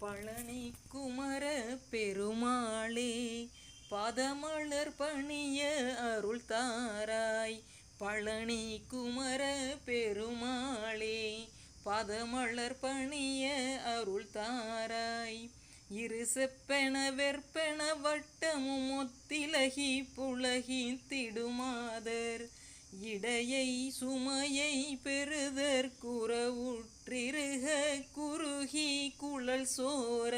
பழனி குமர பெருமாளே பாதமலர் பணிய அருள் தாராய். பழனி குமர பெருமாளே பாதமலர் பணிய அருள் தாராய். இரு செப்பென வெற்பென வட்டமும் ஒத்திலகி புலகி திடுமாதர் இடையை சுமையை பெறுதற் குறவுற்றிருக குறுகி குழல் சோர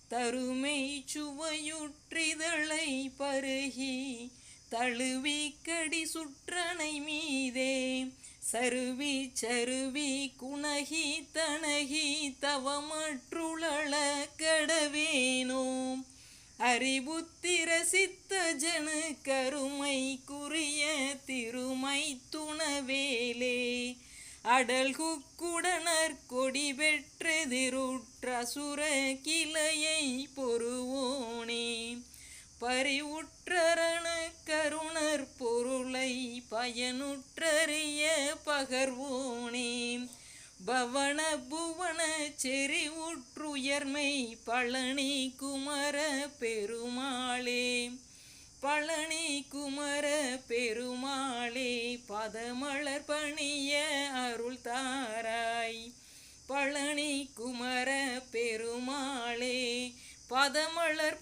தருமை சுவையுற்றிதழை பருகி தழுவி கடி சுற்றனை மீதே சருவி சருவி குணகி தனகி தவமற்றுளள கடவேனோம் அறிவுத்திர சித்த ஜனு கருமை குறிய திருமை துணவேலே அடல் குக்குடனர் கொடி பெற்றெதிருற்றசுர கிளையை பொருவோனே பரிவுற்றரண கருணர் பொருளை பயனுற்றறிய பகர்வோனே பவன புவன செறிவுற்றுயர்மை பழனி குமர பெருமாளே. பழனி குமர பெருமாளே பாதமலர் பணிய அருள் தாராய். பழனி குமர பெருமாளே பாதமலர்